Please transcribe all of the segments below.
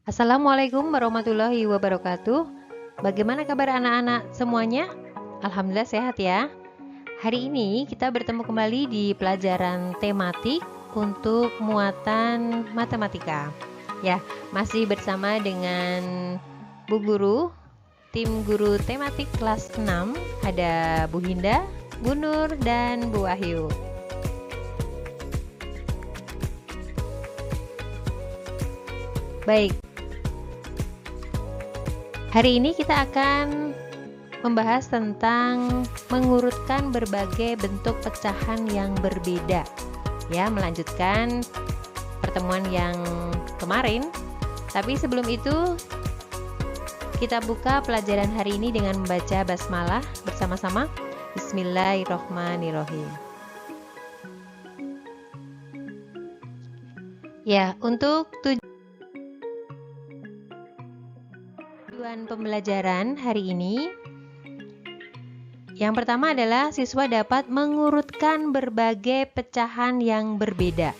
Assalamualaikum warahmatullahi wabarakatuh. Bagaimana kabar anak-anak semuanya? Alhamdulillah sehat ya. Hari ini kita bertemu kembali di pelajaran tematik untuk muatan matematika. Ya, masih bersama dengan Bu Guru, tim guru tematik kelas 6, ada Bu Hinda, Bu Nur, dan Bu Wahyu. Baik, hari ini kita akan membahas tentang mengurutkan berbagai bentuk pecahan yang berbeda. Ya, melanjutkan pertemuan yang kemarin. Tapi sebelum itu, kita buka pelajaran hari ini dengan membaca basmalah bersama-sama. Bismillahirrohmanirrohim. Ya, untuk tujuan pembelajaran hari ini, yang pertama adalah siswa dapat mengurutkan berbagai pecahan yang berbeda.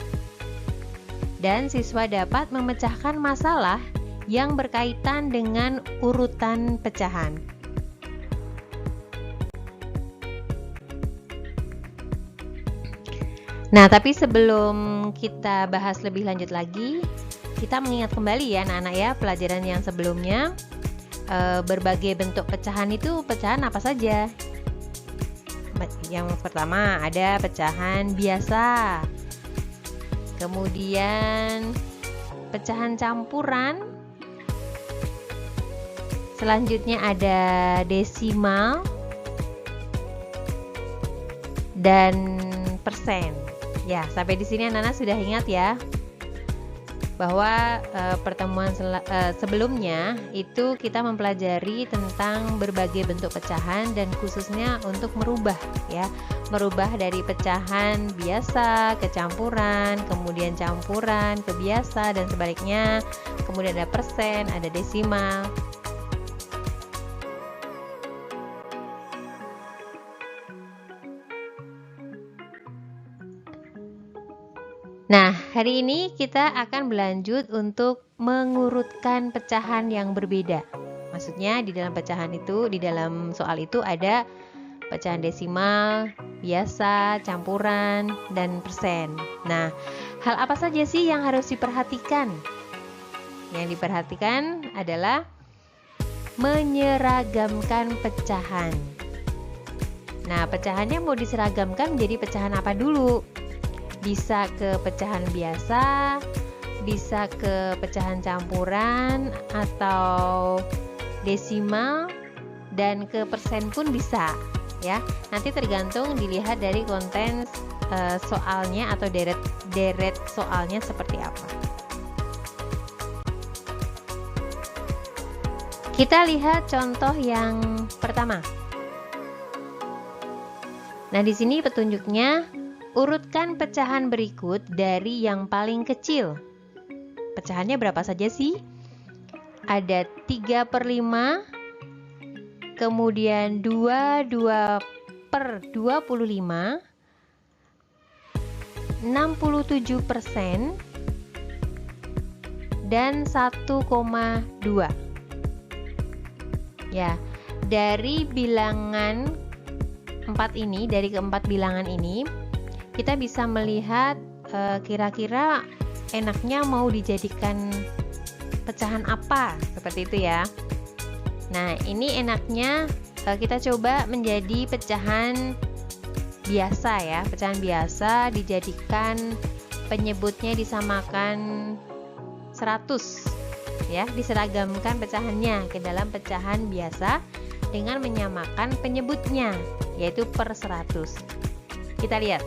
Dan siswa dapat memecahkan masalah yang berkaitan dengan urutan pecahan. Nah, tapi sebelum kita bahas lebih lanjut lagi, kita mengingat kembali ya anak-anak ya, pelajaran yang sebelumnya. Berbagai bentuk pecahan itu pecahan apa saja? Yang pertama ada pecahan biasa, kemudian pecahan campuran, selanjutnya ada desimal dan persen. Ya, sampai di sini anak-anak sudah ingat ya bahwa pertemuan sebelumnya itu kita mempelajari tentang berbagai bentuk pecahan dan khususnya untuk merubah dari pecahan biasa ke campuran, kemudian campuran ke biasa dan sebaliknya, kemudian ada persen, ada desimal. Nah, hari ini kita akan berlanjut untuk mengurutkan pecahan yang berbeda. Maksudnya di dalam pecahan itu, di dalam soal itu ada pecahan desimal, biasa, campuran, dan persen. Nah, hal apa saja sih yang harus diperhatikan? Yang diperhatikan adalah menyeragamkan pecahan. Nah, pecahannya mau diseragamkan menjadi pecahan apa dulu? Bisa ke pecahan biasa, bisa ke pecahan campuran atau desimal, dan ke persen pun bisa ya. Nanti tergantung dilihat dari konten soalnya atau deret soalnya seperti apa. Kita lihat contoh yang pertama. Nah, di sini petunjuknya, urutkan pecahan berikut dari yang paling kecil. Pecahannya berapa saja sih? Ada 3/5, kemudian 2/25, 67%, dan 1,2. Ya, dari bilangan 4 ini, dari keempat bilangan ini, kita bisa melihat kira-kira enaknya mau dijadikan pecahan apa, seperti itu ya. Nah, ini enaknya kita coba menjadi pecahan biasa ya. Pecahan biasa dijadikan penyebutnya disamakan 100 ya, diseragamkan pecahannya ke dalam pecahan biasa dengan menyamakan penyebutnya, yaitu per 100. Kita lihat.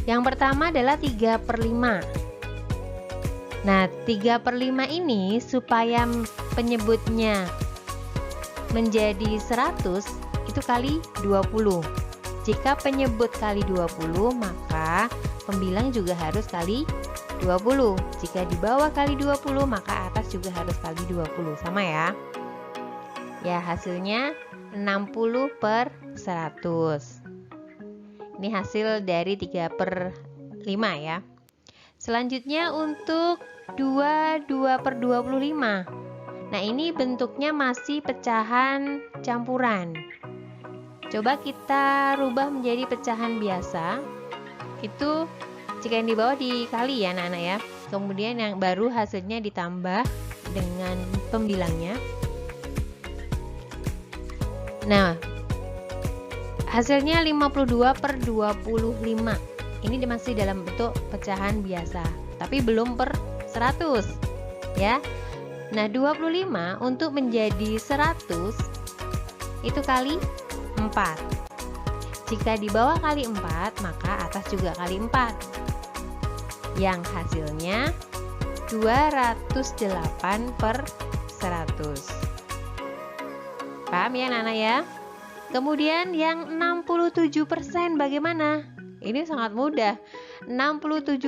Yang pertama adalah 3/5. Nah, 3/5 ini supaya penyebutnya menjadi 100 itu kali 20. Jika penyebut kali 20, maka pembilang juga harus kali 20. Jika di bawah kali 20, maka atas juga harus kali 20. Sama ya. Ya, hasilnya 60/100. Ini hasil dari 3/5 ya. Selanjutnya untuk 22 per 25. Nah, ini bentuknya masih pecahan campuran. Coba kita rubah menjadi pecahan biasa. Itu jika yang di bawah dikali ya anak-anak ya. Kemudian yang baru hasilnya ditambah dengan pembilangnya. Nah, hasilnya 52 per 25. Ini masih dalam bentuk pecahan biasa, tapi belum per 100 ya. Nah, 25 untuk menjadi 100 itu kali 4. Jika di bawah kali 4, maka atas juga kali 4. Yang hasilnya 208 per 100. Paham ya anak-anak ya? Kemudian yang 67% bagaimana? Ini sangat mudah. 67%.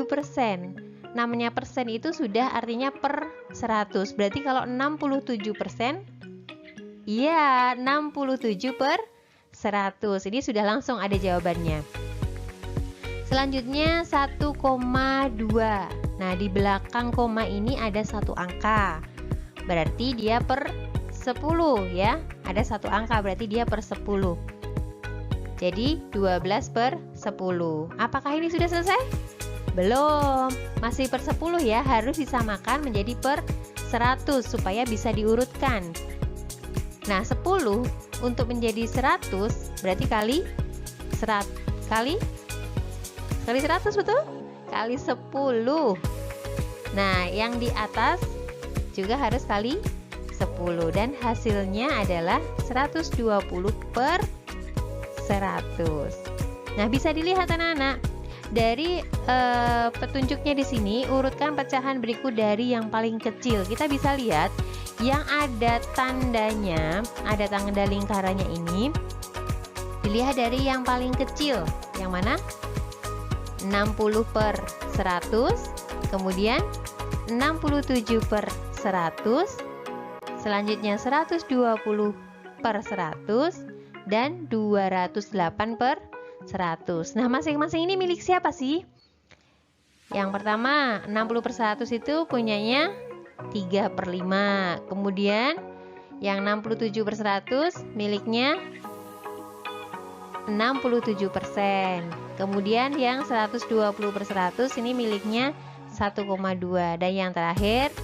Namanya persen itu sudah artinya per 100. Berarti kalau 67%, iya 67 per 100. Ini sudah langsung ada jawabannya. Selanjutnya 1,2. Nah, di belakang koma ini ada satu angka. Berarti dia per 10 ya. Ada satu angka, berarti dia per 10. Jadi 12 per 10. Apakah ini sudah selesai? Belum, masih per 10 ya. Harus disamakan menjadi per 100 supaya bisa diurutkan. Nah, 10 untuk menjadi 100 berarti kali 100 kali 100, betul? Kali 10. Nah, yang di atas juga harus kali 10 dan hasilnya adalah 120 per 100. Nah, bisa dilihat anak-anak dari petunjuknya di sini, urutkan pecahan berikut dari yang paling kecil. Kita bisa lihat yang ada tandanya, ada tanda lingkarannya ini. Dilihat dari yang paling kecil, yang mana? 60 per 100, kemudian 67 per 100, selanjutnya 120 per 100, dan 208 per 100. Nah, masing-masing ini milik siapa sih? Yang pertama, 60 per 100 itu punyanya 3 per 5. Kemudian yang 67 per 100 miliknya 67%. Kemudian yang 120 per 100 ini miliknya 1,2. Dan yang terakhir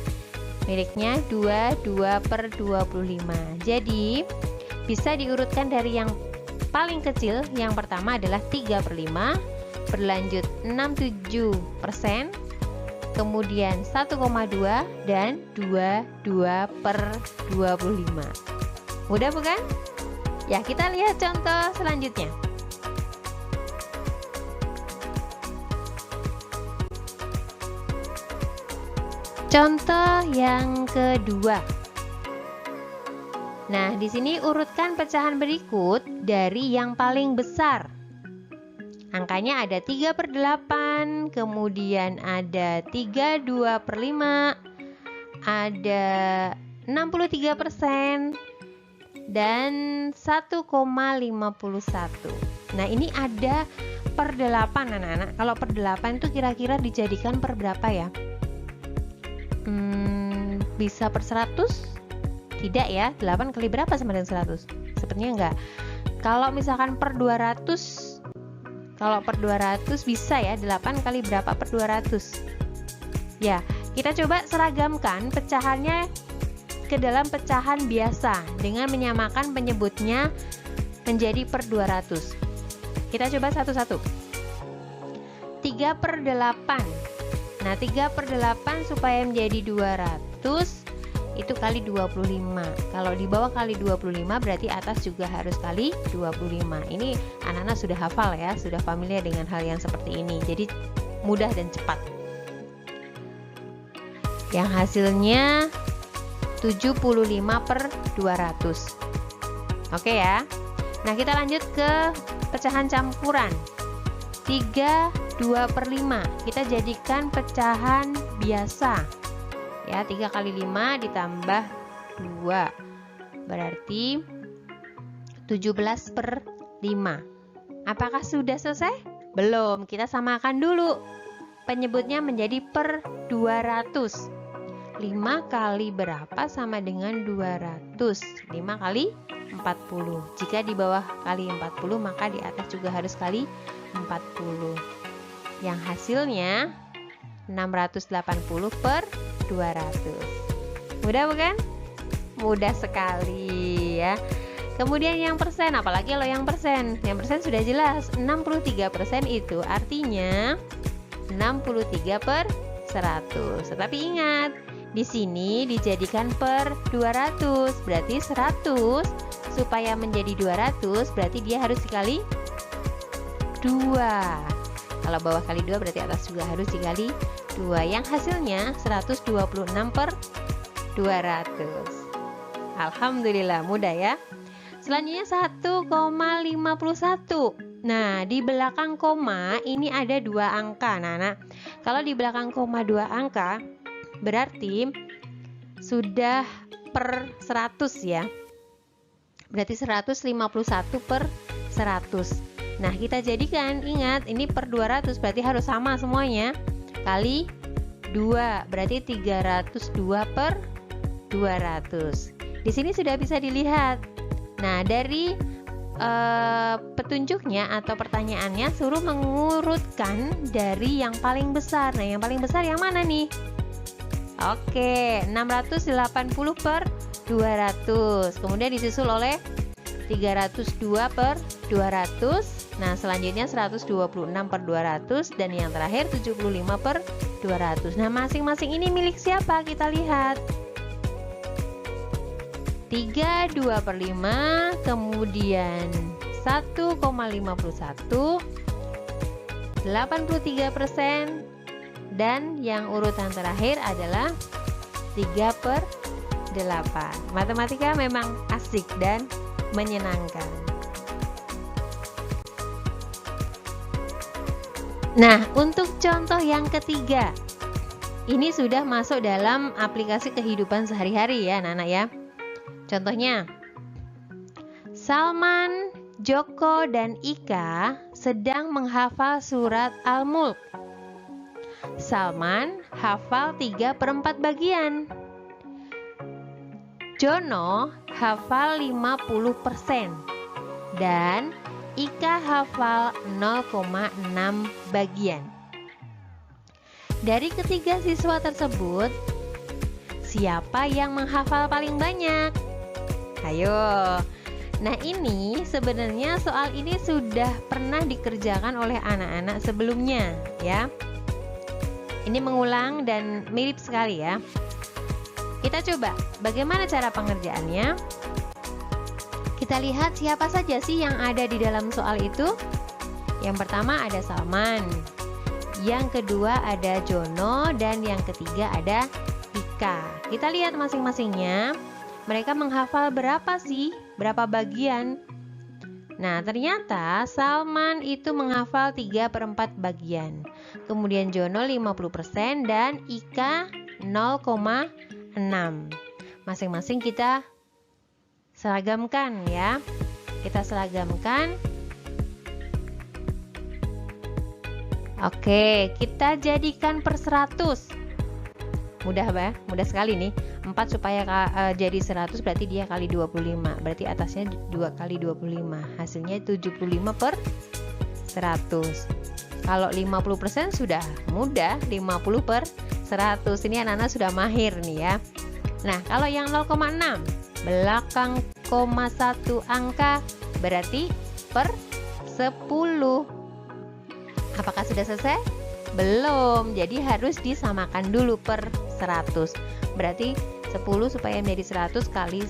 miliknya 22 per 25. Jadi bisa diurutkan dari yang paling kecil. Yang pertama adalah 3 per 5, berlanjut 67%, kemudian 1,2 dan 22 per 25. Mudah bukan? Ya, kita lihat contoh selanjutnya. Contoh yang kedua. Nah, di sini urutkan pecahan berikut dari yang paling besar. Angkanya ada 3 per 8, kemudian ada 32 per 5, ada 63%, dan 1,51. Nah, ini ada per 8 anak-anak. Kalau per 8 itu kira-kira dijadikan per berapa ya? Bisa per 100? Tidak ya, 8 kali berapa sama dengan 100? Sepertinya enggak. Kalau misalkan per 200, kalau per 200 bisa ya, 8 kali berapa per 200? Ya, kita coba seragamkan pecahannya ke dalam pecahan biasa dengan menyamakan penyebutnya menjadi per 200. Kita coba satu-satu. 3 per 8. Nah, 3 per 8 supaya menjadi 200 itu kali 25. Kalau di bawah kali 25 berarti atas juga harus kali 25. Ini anak-anak sudah hafal ya, sudah familiar dengan hal yang seperti ini. Jadi mudah dan cepat. Yang hasilnya 75 per 200. Oke ya. Nah, kita lanjut ke pecahan campuran. 3, 2 per 5. Kita jadikan pecahan biasa. Ya, 3 kali 5 ditambah 2. Berarti 17 per 5. Apakah sudah selesai? Belum, kita samakan dulu. penyebutnya menjadi per 200. 5 kali berapa sama dengan 200? 5 kali 40. Jika di bawah kali 40, maka di atas juga harus kali 40. Yang hasilnya 680 per 200. Mudah bukan? Mudah sekali ya. Kemudian yang persen, apalagi kalau yang persen. Yang persen sudah jelas, 63% itu artinya 63 per 100. Tetapi ingat, di sini dijadikan per 200, berarti 100 supaya menjadi 200 berarti dia harus dikali 2. Kalau bawah kali 2 berarti atas juga harus dikali 2. Yang hasilnya 126 per 200. Alhamdulillah, mudah ya. Selanjutnya 1,51. Nah, di belakang koma ini ada 2 angka. Nah, kalau di belakang koma 2 angka berarti sudah per 100 ya. Berarti 151 per 100. Nah, kita jadikan, ingat ini per 200 berarti harus sama semuanya. Kali 2 berarti 302 per 200. Di sini sudah bisa dilihat. Nah, dari petunjuknya atau pertanyaannya suruh mengurutkan dari yang paling besar. Nah, yang paling besar yang mana nih? Oke, 680 per 200. Kemudian disusul oleh 302 per 200. Nah, selanjutnya 126 per 200. Dan yang terakhir 75 per 200. Nah, masing-masing ini milik siapa? Kita lihat. 32 per 5. Kemudian 1,51. 83%. Dan yang urutan terakhir adalah 3 per 8. Matematika memang asik dan menyenangkan. Nah, untuk contoh yang ketiga, ini sudah masuk dalam aplikasi kehidupan sehari-hari ya anak-anak ya. Contohnya, Salman, Joko, dan Ika sedang menghafal surat Al-Mulk. Salman hafal 3/4 bagian. Jono hafal 50% dan Ika hafal 0,6 bagian. Dari ketiga siswa tersebut, siapa yang menghafal paling banyak? Ayo. Nah, ini sebenarnya soal ini sudah pernah dikerjakan oleh anak-anak sebelumnya ya. Ini mengulang dan mirip sekali ya. Kita coba bagaimana cara pengerjaannya. Kita lihat siapa saja sih yang ada di dalam soal itu. Yang pertama ada Salman, yang kedua ada Jono, dan yang ketiga ada Ika. Kita lihat masing-masingnya. Mereka menghafal berapa sih? Berapa bagian? Nah, ternyata Salman itu menghafal 3/4 bagian. Kemudian Jono 50% dan Ika 0,6. Masing-masing kita seragamkan ya. Kita seragamkan. Oke, kita jadikan per 100. Mudah ya? Mudah sekali nih. 4 supaya jadi 100 berarti dia kali 25. Berarti atasnya 2 kali 25. Hasilnya 75 per 100. Kalau 50% sudah mudah, 50 per 100. Ini anak-anak sudah mahir nih ya. Nah, kalau yang 0,6 belakang koma 1 angka berarti per 10. Apakah sudah selesai? Belum. Jadi harus disamakan dulu per 100. Berarti 10 supaya menjadi 100 kali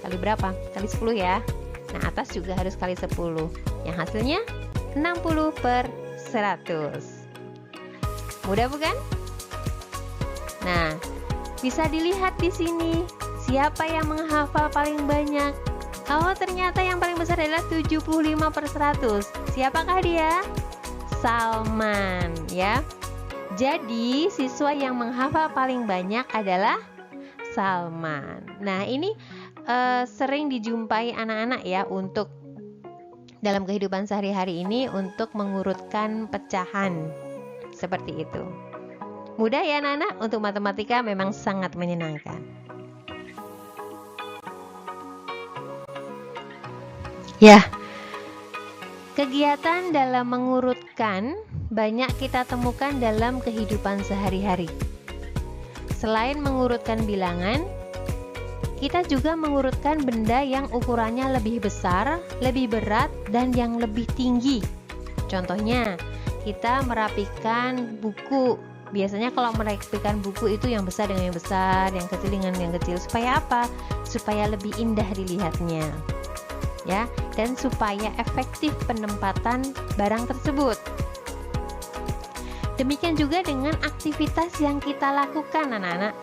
berapa? Kali 10 ya. Nah, atas juga harus kali 10. Yang hasilnya 60 per 100. Mudah bukan? Nah, bisa dilihat di sini siapa yang menghafal paling banyak. Oh, ternyata yang paling besar adalah 75 per 100. Siapakah dia? Salman ya. Jadi siswa yang menghafal paling banyak adalah Salman. Nah, ini sering dijumpai anak-anak ya untuk dalam kehidupan sehari-hari ini untuk mengurutkan pecahan Seperti itu. Mudah ya anak-anak, untuk matematika memang sangat menyenangkan. Ya, kegiatan dalam mengurutkan banyak kita temukan dalam kehidupan sehari-hari. Selain mengurutkan bilangan, kita juga mengurutkan benda yang ukurannya lebih besar, lebih berat, dan yang lebih tinggi. Contohnya, kita merapikan buku. Biasanya kalau merapikan buku itu yang besar dengan yang besar, yang kecil dengan yang kecil. Supaya apa? Supaya lebih indah dilihatnya. Ya, dan supaya efektif penempatan barang tersebut. Demikian juga dengan aktivitas yang kita lakukan anak-anak.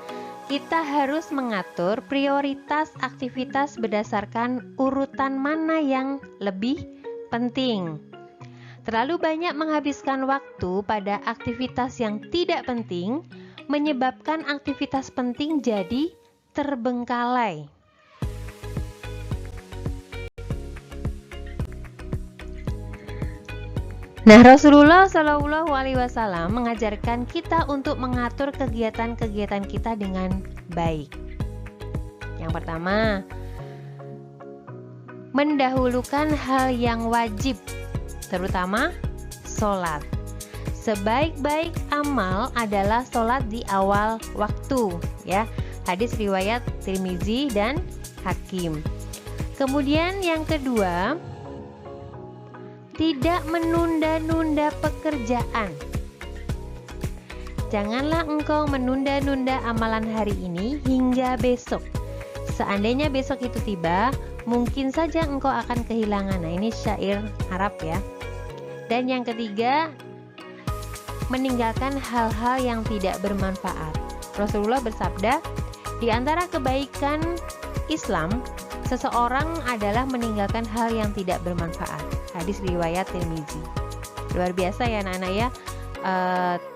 Kita harus mengatur prioritas aktivitas berdasarkan urutan mana yang lebih penting. Terlalu banyak menghabiskan waktu pada aktivitas yang tidak penting menyebabkan aktivitas penting jadi terbengkalai. Nah, Rasulullah Shallallahu Alaihi Wasallam mengajarkan kita untuk mengatur kegiatan-kegiatan kita dengan baik. Yang pertama, mendahulukan hal yang wajib, terutama sholat. Sebaik-baik amal adalah sholat di awal waktu, ya. Hadis riwayat Tirmizi dan Hakim. Kemudian yang kedua, tidak menunda-nunda pekerjaan. Janganlah engkau menunda-nunda amalan hari ini hingga besok. Seandainya besok itu tiba, mungkin saja engkau akan kehilangan. Nah, ini syair Arab ya. Dan yang ketiga, meninggalkan hal-hal yang tidak bermanfaat. Rasulullah bersabda, di antara kebaikan Islam, seseorang adalah meninggalkan hal yang tidak bermanfaat. Hadis riwayat Tirmizi. Luar biasa ya anak-anak ya.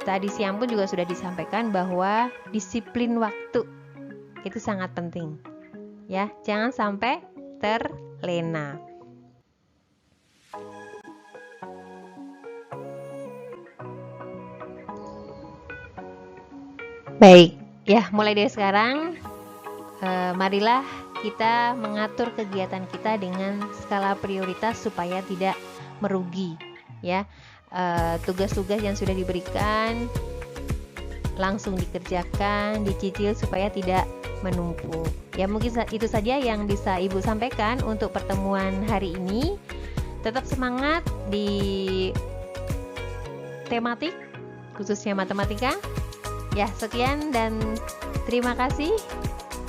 Tadi siang pun juga sudah disampaikan bahwa disiplin waktu itu sangat penting. Ya, jangan sampai terlena. Baik, ya mulai dari sekarang marilah kita mengatur kegiatan kita dengan skala prioritas supaya tidak merugi, ya. Tugas-tugas yang sudah diberikan langsung dikerjakan, dicicil supaya tidak menumpuk. Ya, mungkin itu saja yang bisa Ibu sampaikan untuk pertemuan hari ini. Tetap semangat di tematik, khususnya matematika. Ya, sekian dan terima kasih.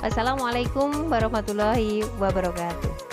Wassalamualaikum warahmatullahi wabarakatuh.